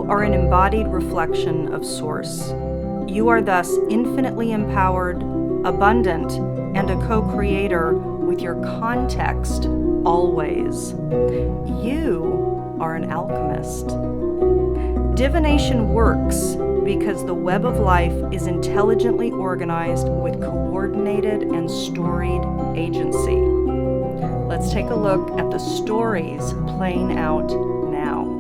You are an embodied reflection of Source. You are thus infinitely empowered, abundant, and a co-creator with your context always. You are an alchemist. Divination works because the web of life is intelligently organized with coordinated and storied agency. Let's take a look at the stories playing out now.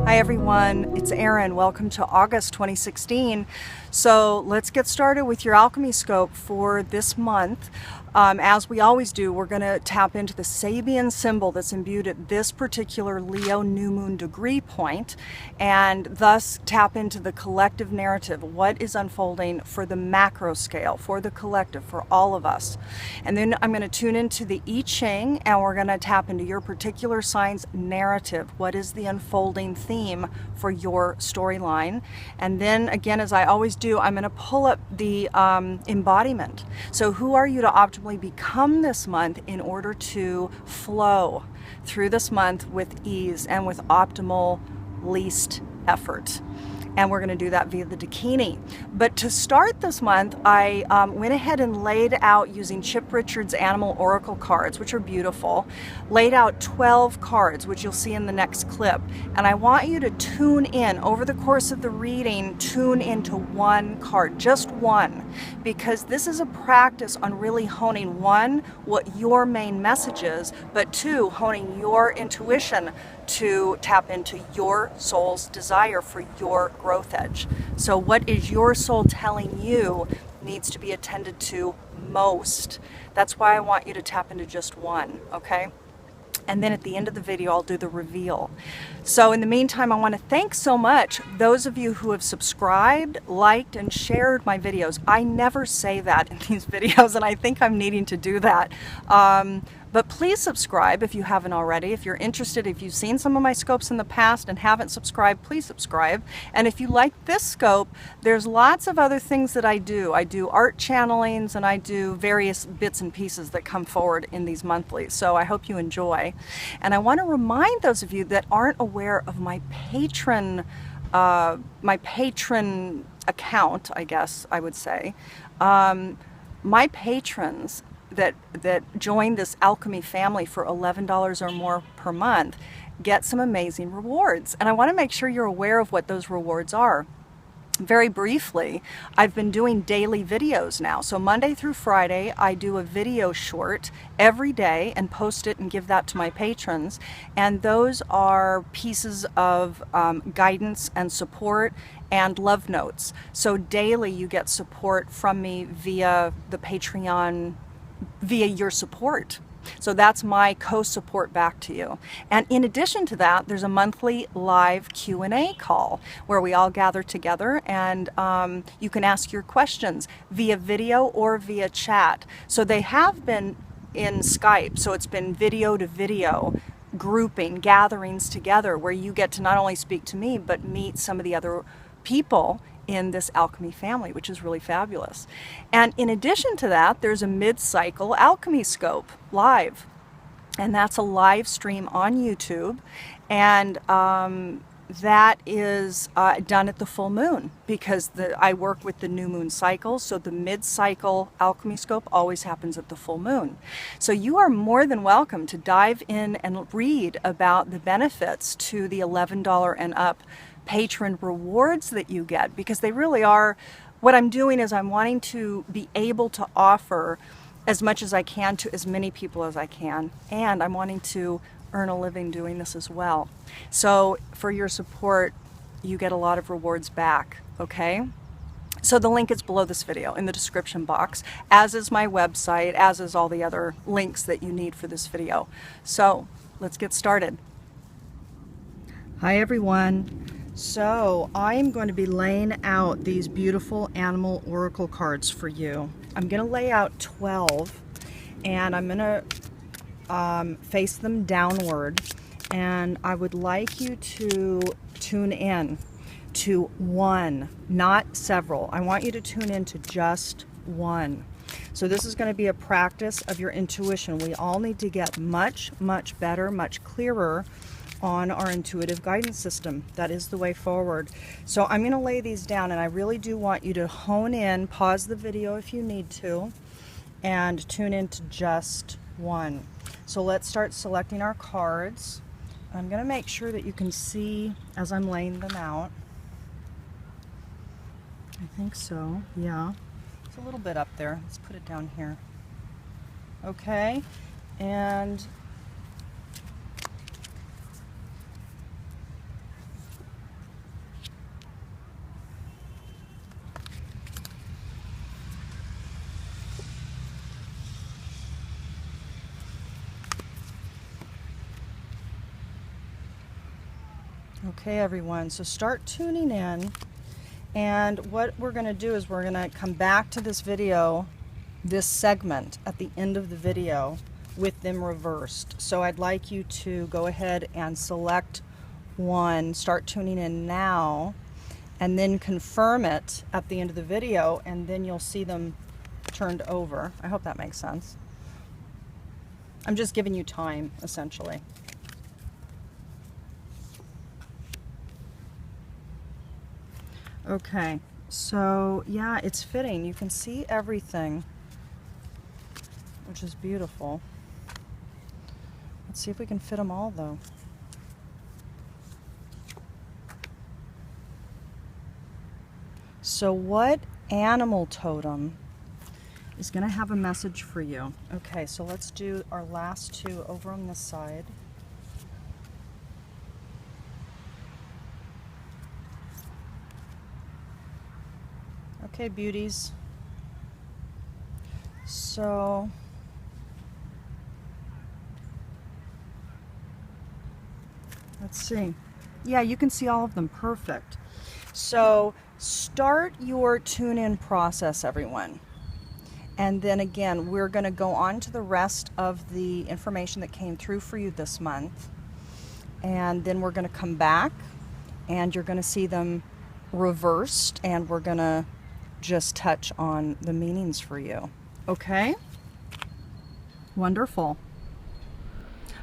Hi everyone, it's Erin. Welcome to August 2016. So let's get started with your Alchemy Scope for this month. As we always do, we're going to tap into the Sabian Symbol that's imbued at this particular Leo new moon degree point, and thus tap into the collective narrative, what is unfolding for the macro scale, for the collective, for all of us. And then I'm going to tune into the I Ching, and we're going to tap into your particular sign's narrative. What is the unfolding theme for your storyline? And then again, as I always do, I'm going to pull up the embodiment. So who are you to optimally become this month in order to flow through this month with ease and with optimal least effort? And we're going to do that via the Dakini. But to start this month, I went ahead and laid out, using Chip Richard's Animal Oracle cards, which are beautiful, laid out 12 cards, which you'll see in the next clip. And I want you to tune in over the course of the reading, tune into one card, just one, because this is a practice on really honing, one, what your main message is, but two, honing your intuition to tap into your soul's desire for your growth edge. So what is your soul telling you needs to be attended to most? That's why I want you to tap into just one, okay? And then at the end of the video, I'll do the reveal. So in the meantime, I want to thank so much those of you who have subscribed, liked, and shared my videos. I never say that in these videos, and I think I'm needing to do that. But please subscribe if you haven't already. If you're interested, if you've seen some of my scopes in the past and haven't subscribed, please subscribe. And if you like this scope, there's lots of other things that I do. I do art channelings, and I do various bits and pieces that come forward in these monthlies. So I hope you enjoy. And I want to remind those of you that aren't aware of my patron account, I guess I would say. My patrons that join this alchemy family for $11 or more per month get some amazing rewards. And I want to make sure you're aware of what those rewards are. Very briefly, I've been doing daily videos now. So Monday through Friday, I do a video short every day and post it and give that to my patrons. And those are pieces of guidance and support and love notes. So daily you get support from me via the Patreon, via your support. So that's my co-support back to you. And in addition to that, there's a monthly live Q&A call where we all gather together, and you can ask your questions via video or via chat. So they have been in Skype, so it's been video to video grouping, gatherings together where you get to not only speak to me, but meet some of the other people in this alchemy family, which is really fabulous. And in addition to that, there's a mid-cycle Alchemy Scope live, and that's a live stream on YouTube, and that is done at the full moon, because I work with the new moon cycle, so the mid-cycle Alchemy Scope always happens at the full moon. So you are more than welcome to dive in and read about the benefits to the $11 and up patron rewards that you get, because they really are, what I'm doing is I'm wanting to be able to offer as much as I can to as many people as I can, and I'm wanting to earn a living doing this as well. So for your support, you get a lot of rewards back, okay? So the link is below this video in the description box, as is my website, as is all the other links that you need for this video. So let's get started. Hi everyone. So I'm going to be laying out these beautiful animal oracle cards for you. I'm going to lay out 12, and I'm going to face them downward, and I would like you to tune in to one, not several. I want you to tune in to just one. So this is going to be a practice of your intuition. We all need to get much, much better, much clearer on our intuitive guidance system. That is the way forward. So I'm going to lay these down, and I really do want you to hone in, pause the video if you need to, and tune into just one. So let's start selecting our cards. I'm going to make sure that you can see as I'm laying them out. I think so, yeah. It's a little bit up there. Let's put it down here. Okay, and okay, everyone, so start tuning in, and what we're going to do is we're going to come back to this video, this segment at the end of the video with them reversed. So I'd like you to go ahead and select one, start tuning in now, and then confirm it at the end of the video, and then you'll see them turned over. I hope that makes sense. I'm just giving you time, essentially. Okay, so yeah, it's fitting. You can see everything, which is beautiful. Let's see if we can fit them all, though. So what animal totem is going to have a message for you? Okay, so let's do our last two over on this side. Okay, beauties. So let's see. Yeah, you can see all of them. Perfect. So start your tune-in process, everyone. And then again, we're going to go on to the rest of the information that came through for you this month. And then we're going to come back and you're going to see them reversed, and we're going to just touch on the meanings for you. Okay? Wonderful.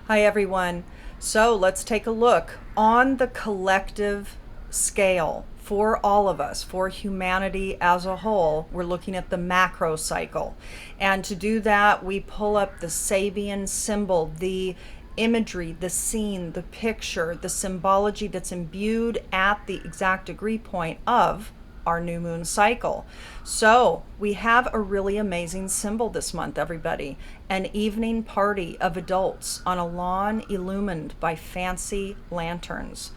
Hi, everyone. So let's take a look on the collective scale for all of us, for humanity as a whole. We're looking at the macrocycle. And to do that, we pull up the Sabian Symbol, the imagery, the scene, the picture, the symbology that's imbued at the exact degree point of our new moon cycle. So we have a really amazing symbol this month, everybody. An evening party of adults on a lawn illumined by fancy lanterns.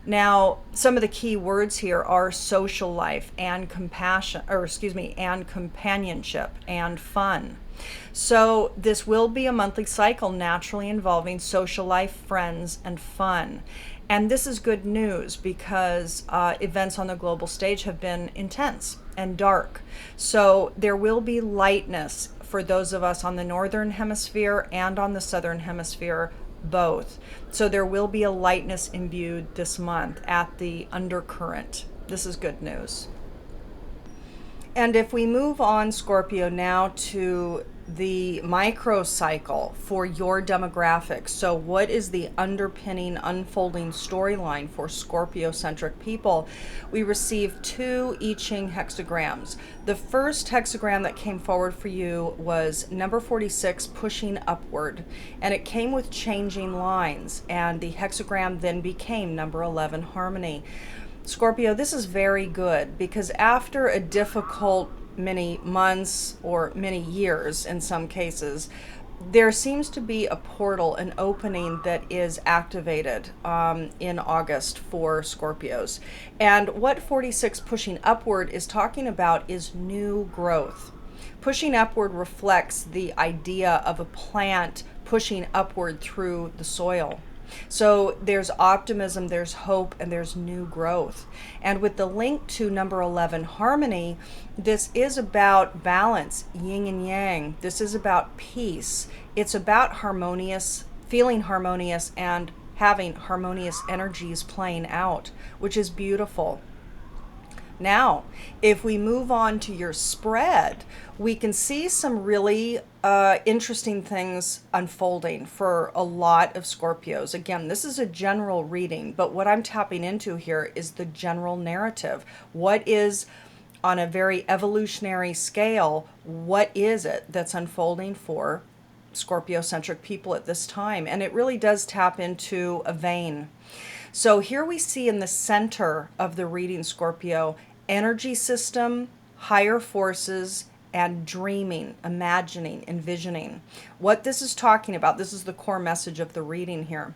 Now, some of the key words here are social life and compassion, and companionship and fun. So this will be a monthly cycle naturally involving social life, friends, and fun. And this is good news because events on the global stage have been intense and dark. So there will be lightness for those of us on the northern hemisphere and on the southern hemisphere, both. So there will be a lightness imbued this month at the undercurrent. This is good news. And if we move on, Scorpio, now to the microcycle for your demographics. So what is the underpinning, unfolding storyline for Scorpio-centric people? We received 2 I Ching hexagrams. The first hexagram that came forward for you was number 46, pushing upward, and it came with changing lines, and the hexagram then became number 11, harmony. Scorpio, this is very good because after a difficult many months or many years in some cases, there seems to be a portal, an opening that is activated in August for Scorpios. And what 46 pushing upward is talking about is new growth. Pushing upward reflects the idea of a plant pushing upward through the soil. So there's optimism, there's hope, and there's new growth. And with the link to number 11, harmony, this is about balance, yin and yang. This is about peace. It's about harmonious, feeling harmonious, and having harmonious energies playing out, which is beautiful. Now, if we move on to your spread, we can see some really interesting things unfolding for a lot of Scorpios. Again, this is a general reading, but what I'm tapping into here is the general narrative. What is, on a very evolutionary scale, what is it that's unfolding for Scorpio-centric people at this time? And it really does tap into a vein. So here we see in the center of the reading, Scorpio, energy system, higher forces, and dreaming, imagining, envisioning. What this is talking about, this is the core message of the reading here.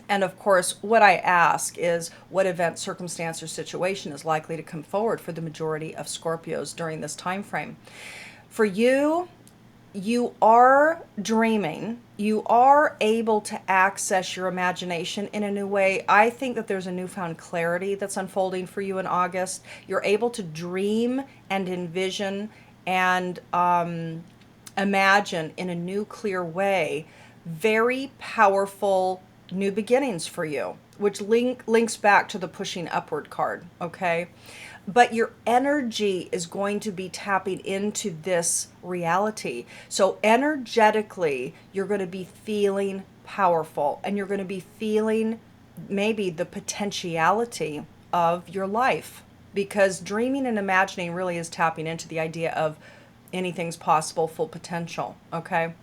And of course, what I ask is what event, circumstance, or situation is likely to come forward for the majority of Scorpios during this time frame. For you, you are dreaming. You are able to access your imagination in a new way. I think that there's a newfound clarity that's unfolding for you in August. You're able to dream and envision and imagine in a new, clear way. Very powerful new beginnings for you, which links back to the pushing upward card, okay? But your energy is going to be tapping into this reality. So energetically, you're going to be feeling powerful, and you're going to be feeling maybe the potentiality of your life, because dreaming and imagining really is tapping into the idea of anything's possible, full potential, okay?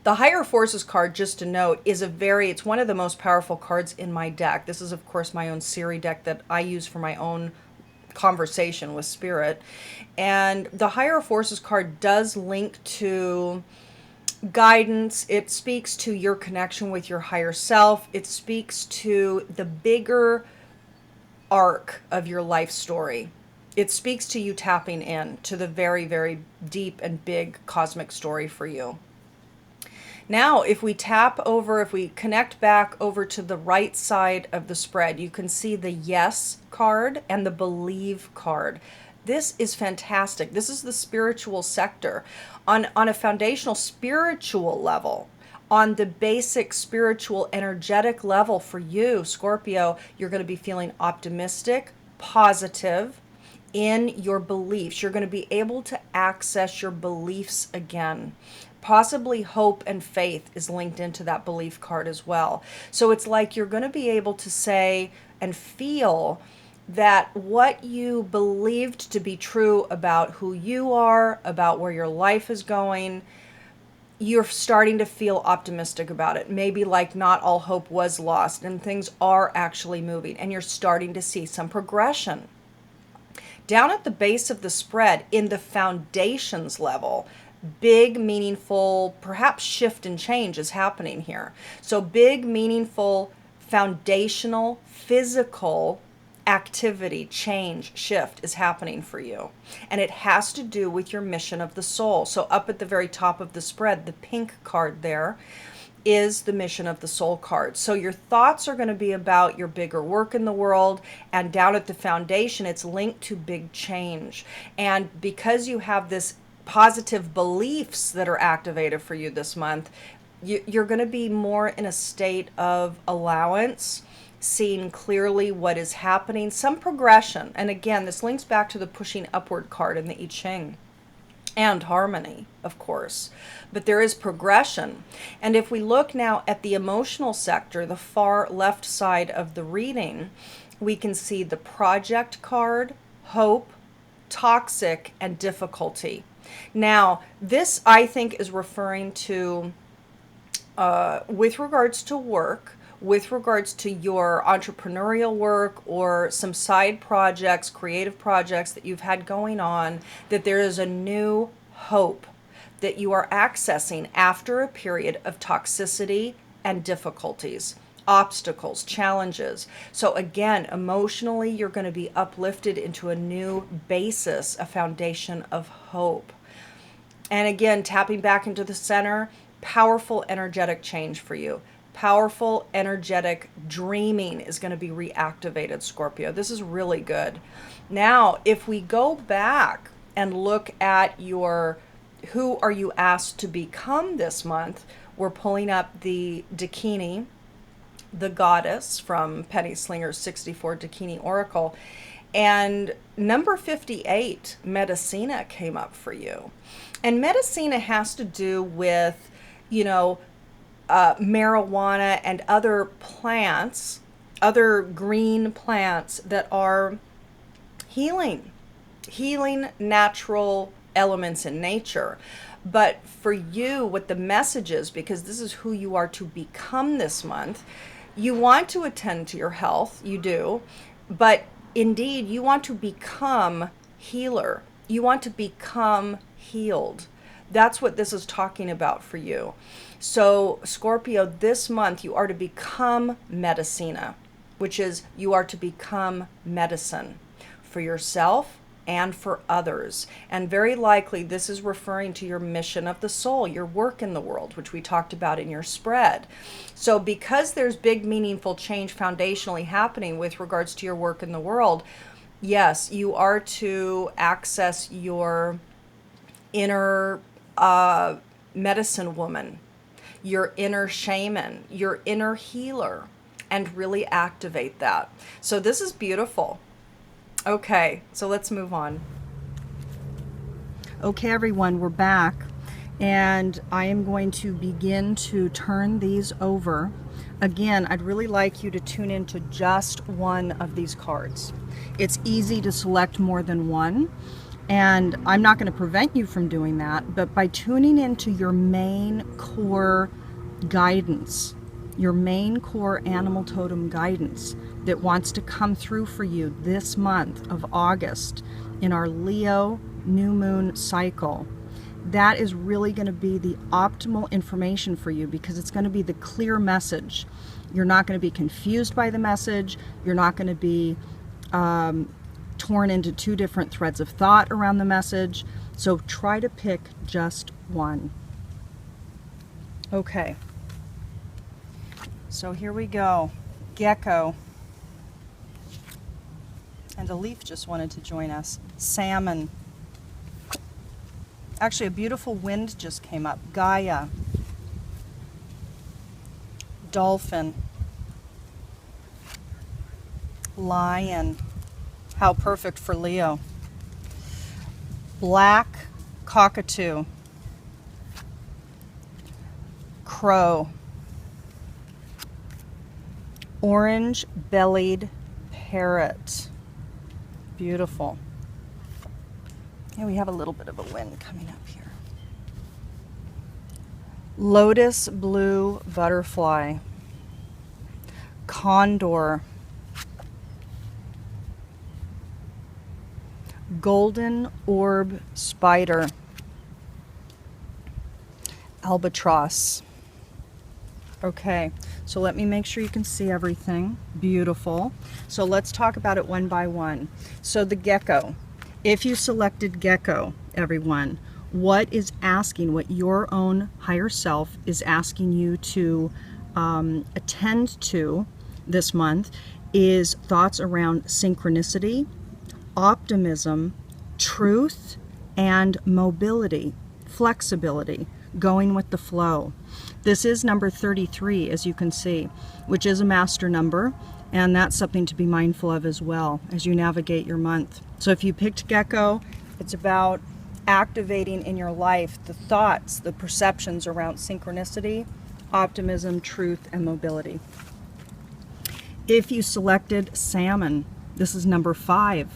The Higher Forces card, just to note, it's one of the most powerful cards in my deck. This is, of course, my own Siri deck that I use for my own conversation with spirit. And the Higher Forces card does link to guidance. It speaks to your connection with your higher self. It speaks to the bigger arc of your life story. It speaks to you tapping in to the very, very deep and big cosmic story for you. Now, if we connect back over to the right side of the spread, you can see the Yes card and the Believe card. This is fantastic. This is the spiritual sector. On a foundational spiritual level, on the basic spiritual energetic level for you, Scorpio, you're going to be feeling optimistic, positive in your beliefs. You're going to be able to access your beliefs again. Possibly hope and faith is linked into that belief card as well. So it's like you're going to be able to say and feel that what you believed to be true about who you are, about where your life is going, you're starting to feel optimistic about it. Maybe like not all hope was lost and things are actually moving, and you're starting to see some progression. Down at the base of the spread, in the foundations level, big, meaningful, perhaps shift and change is happening here. So big, meaningful, foundational, physical activity, change, shift is happening for you. And it has to do with your mission of the soul. So up at the very top of the spread, the pink card there is the mission of the soul card. So your thoughts are going to be about your bigger work in the world, and down at the foundation, it's linked to big change. And because you have this positive beliefs that are activated for you this month, you're going to be more in a state of allowance, seeing clearly what is happening, some progression. And again, this links back to the pushing upward card in the I Ching, and harmony, of course. But there is progression. And if we look now at the emotional sector, the far left side of the reading, we can see the project card, hope, toxic, and difficulty. Now, this I think is referring to, with regards to work, with regards to your entrepreneurial work or some side projects, creative projects that you've had going on, that there is a new hope that you are accessing after a period of toxicity and difficulties, obstacles, challenges. So again, emotionally, you're going to be uplifted into a new basis, a foundation of hope. And again, tapping back into the center, powerful energetic change for you. Powerful energetic dreaming is going to be reactivated, Scorpio. This is really good. Now, if we go back and look at your who are you asked to become this month, we're pulling up the Dakini, the goddess from Penny Slinger's 64 Dakini Oracle. And number 58, Medicina, came up for you. And Medicina has to do with, you know, marijuana and other plants, other green plants that are healing natural elements in nature. But for you, what the message is, because this is who you are to become this month, you want to attend to your health, you do, but indeed you want to become healer. You want to become healed. That's what this is talking about for you. So Scorpio, this month you are to become Medicina, which is you are to become medicine for yourself and for others. And very likely this is referring to your mission of the soul, your work in the world, which we talked about in your spread. So because there's big meaningful change foundationally happening with regards to your work in the world, yes, you are to access your inner medicine woman, your inner shaman, your inner healer, and really activate that. So this is beautiful. Okay, so let's move on. Okay, everyone, we're back, and I am going to begin to turn these over. Again, I'd really like you to tune into just one of these cards. It's easy to select more than one, and I'm not going to prevent you from doing that, but by tuning into your main core guidance, your main core animal totem guidance that wants to come through for you this month of August in our Leo new moon cycle, that is really going to be the optimal information for you, because it's going to be the clear message. You're not going to be confused by the message. You're not going to be torn into two different threads of thought around the message. So try to pick just one. Okay. So here we go. Gecko. And a leaf just wanted to join us. Salmon. Actually, a beautiful wind just came up. Gaia. Dolphin. Lion. How perfect for Leo. Black cockatoo. Crow. Orange-bellied parrot. Beautiful. Yeah, we have a little bit of a wind coming up here. Lotus blue butterfly. Condor. Golden orb spider. Albatross. Okay, so let me make sure you can see everything. Beautiful. So let's talk about it one by one. So the gecko. If you selected gecko, everyone, what is asking, what your own higher self is asking you to attend to this month is thoughts around synchronicity, optimism, truth, and mobility, flexibility, going with the flow. This is number 33, as you can see, which is a master number, and that's something to be mindful of as well as you navigate your month. So if you picked gecko, it's about activating in your life the thoughts, the perceptions around synchronicity, optimism, truth, and mobility. If you selected salmon, this is number 5.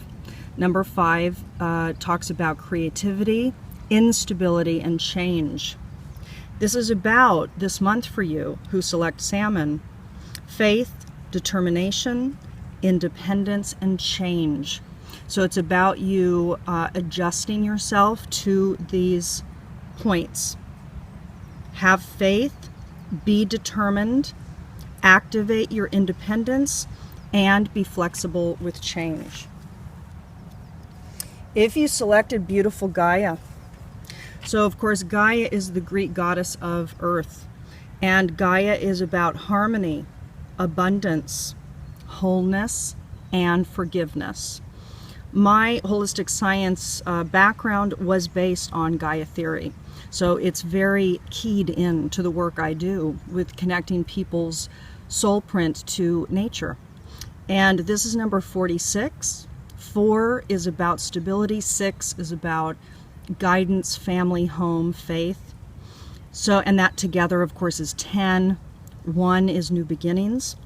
Number 5 talks about creativity, instability, and change. This is about, this month for you who select salmon, faith, determination, independence, and change. So it's about you adjusting yourself to these points. Have faith, be determined, activate your independence, and be flexible with change. If you selected beautiful Gaia, so of course Gaia is the Greek goddess of earth, and Gaia is about harmony, abundance, wholeness, and forgiveness. My holistic science background was based on Gaia theory, so it's very keyed in to the work I do with connecting people's soul print to nature. And this is number 46. 4 is about stability. 6 is about guidance, family, home, faith. So, and that together, of course, is 10. 1 is new beginnings.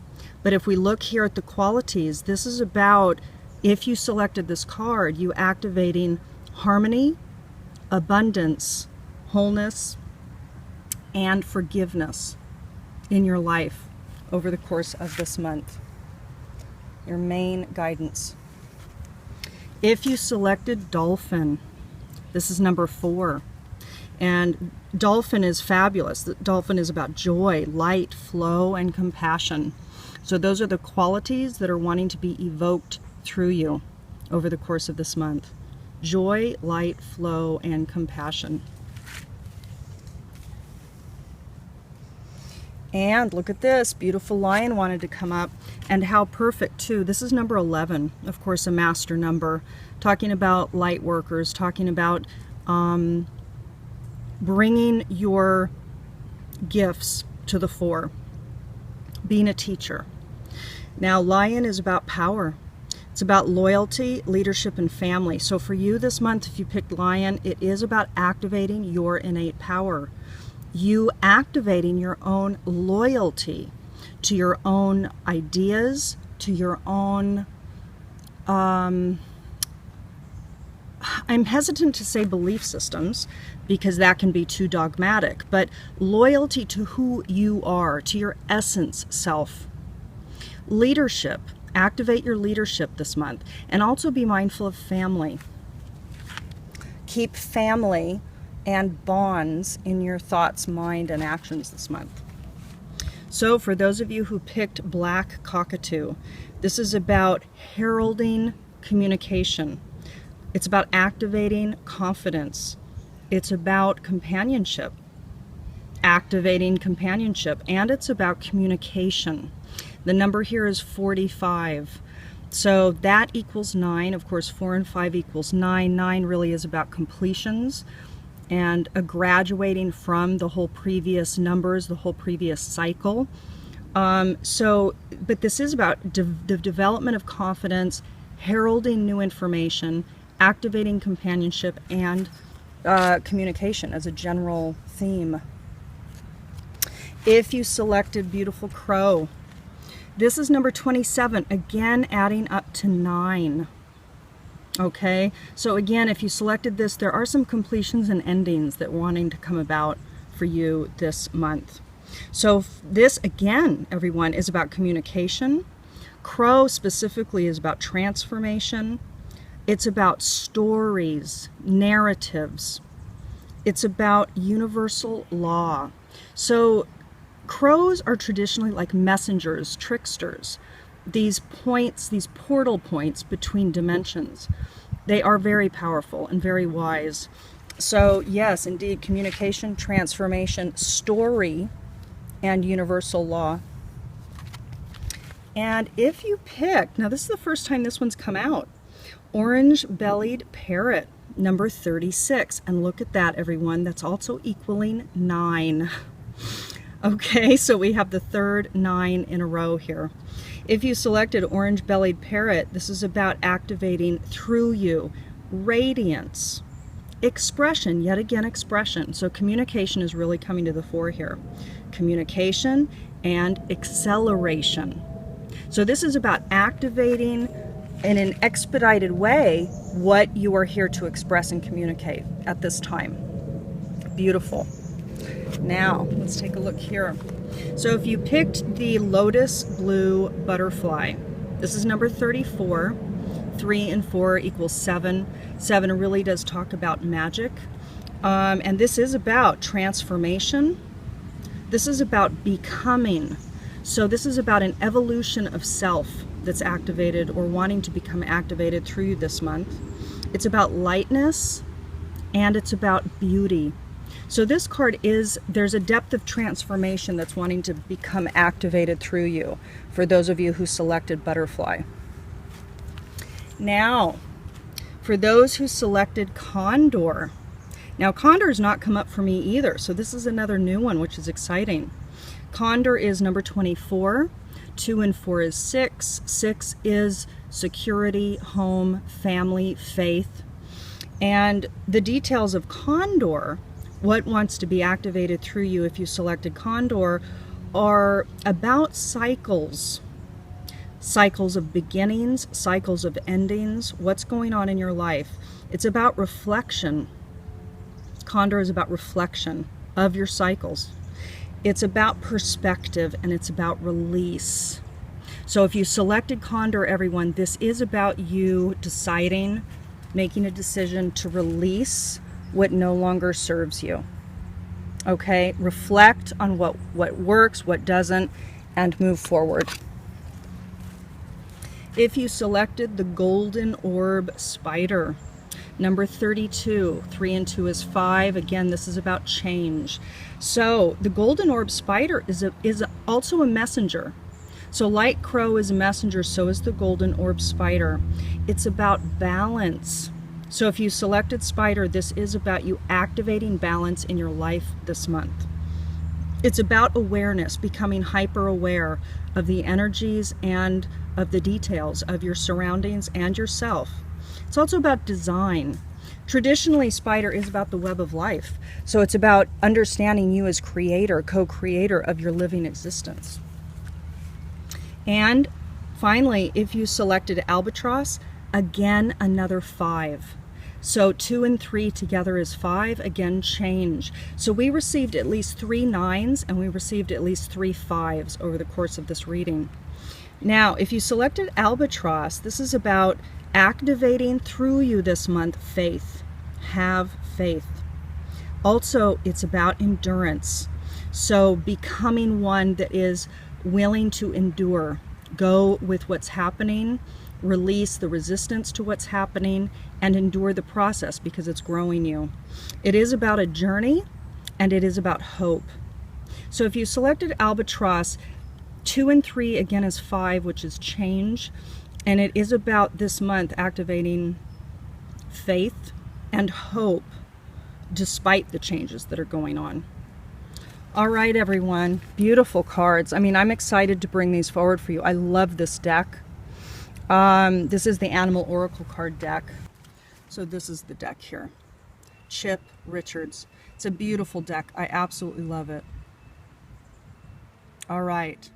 But if we look here at the qualities, this is about, if you selected this card, you activating harmony, abundance, wholeness, and forgiveness in your life over the course of this month. Your main guidance. If you selected dolphin, this is number 4. And dolphin is fabulous. The dolphin is about joy, light, flow, and compassion. So those are the qualities that are wanting to be evoked through you over the course of this month. Joy, light, flow, and compassion. And look at this, beautiful lion wanted to come up, and how perfect too. This is number 11, of course, a master number, talking about light workers, talking about bringing your gifts to the fore, being a teacher. Now, lion is about power. It's about loyalty, leadership, and family. So for you this month, if you picked lion, it is about activating your innate power. You activating your own loyalty to your own ideas, to your own, I'm hesitant to say belief systems because that can be too dogmatic, but loyalty to who you are, to your essence self. Leadership, activate your leadership this month, and also be mindful of family. Keep family and bonds in your thoughts, mind, and actions this month. So for those of you who picked black cockatoo, this is about heralding communication. It's about activating confidence. It's about companionship, activating companionship, and it's about communication. The number here is 45. So that equals 9. Of course, 4 and 5 equals 9. 9 really is about completions and a graduating from the whole previous numbers, the whole previous cycle. But this is about the development of confidence, heralding new information, activating companionship, and communication as a general theme. If you selected beautiful crow, this is number 27, again adding up to 9. Okay, so again, if you selected this, there are some completions and endings that are wanting to come about for you this month. So this, again, everyone, is about communication. Crow specifically is about transformation. It's about stories, narratives. It's about universal law. So crows are traditionally like messengers, tricksters. These points, these portal points between dimensions, they are very powerful and very wise. So yes, indeed, communication, transformation, story, and universal law. And if you pick, now this is the first time this one's come out, orange-bellied parrot, number 36. And look at that, everyone, that's also equaling 9. Okay, so we have the third 9 in a row here. If you selected orange-bellied parrot, this is about activating through you radiance, expression, yet again expression. So communication is really coming to the fore here. Communication and acceleration. So this is about activating in an expedited way what you are here to express and communicate at this time. Beautiful. Now, let's take a look here. So if you picked the lotus blue butterfly, this is number 34. 3 and 4 equals 7. 7 really does talk about magic. And this is about transformation. This is about becoming. So this is about an evolution of self that's activated or wanting to become activated through you this month. It's about lightness and it's about beauty. So this card is, there's a depth of transformation that's wanting to become activated through you for those of you who selected butterfly. Now, for those who selected condor. Now condor has not come up for me either, so this is another new one, which is exciting. Condor is number 24. 2 and 4 is 6. 6 is security, home, family, faith. And the details of Condor, what wants to be activated through you if you selected Condor, are about cycles. Cycles of beginnings, cycles of endings, what's going on in your life. It's about reflection. Condor is about reflection of your cycles. It's about perspective, and it's about release. So if you selected Condor, everyone, this is about you deciding, making a decision to release what no longer serves you. Okay? Reflect on what works, what doesn't, and move forward. If you selected the Golden Orb Spider, number 32, 3 and 2 is 5. Again, this is about change. So the Golden Orb Spider is also a messenger. So like Crow is a messenger, so is the Golden Orb Spider. It's about balance. So if you selected Spider, this is about you activating balance in your life this month. It's about awareness, becoming hyper aware of the energies and of the details of your surroundings and yourself. It's also about design. Traditionally, Spider is about the web of life. So it's about understanding you as creator, co-creator of your living existence. And finally, if you selected Albatross, again, another 5. So 2 and 3 together is 5, again, change. So we received at least 3 9s and we received at least 3 5s over the course of this reading. Now, if you selected Albatross, this is about activating through you this month faith. Have faith. Also, it's about endurance. So becoming one that is willing to endure. Go with what's happening, release the resistance to what's happening, and endure the process because it's growing you. It is about a journey, and it is about hope. So if you selected Albatross, 2 and 3 again is 5, which is change. And it is about this month activating faith and hope despite the changes that are going on. All right, everyone. Beautiful cards. I mean, I'm excited to bring these forward for you. I love this deck. This is the Animal Oracle card deck. So this is the deck here. Chip Richards. It's a beautiful deck. I absolutely love it. All right.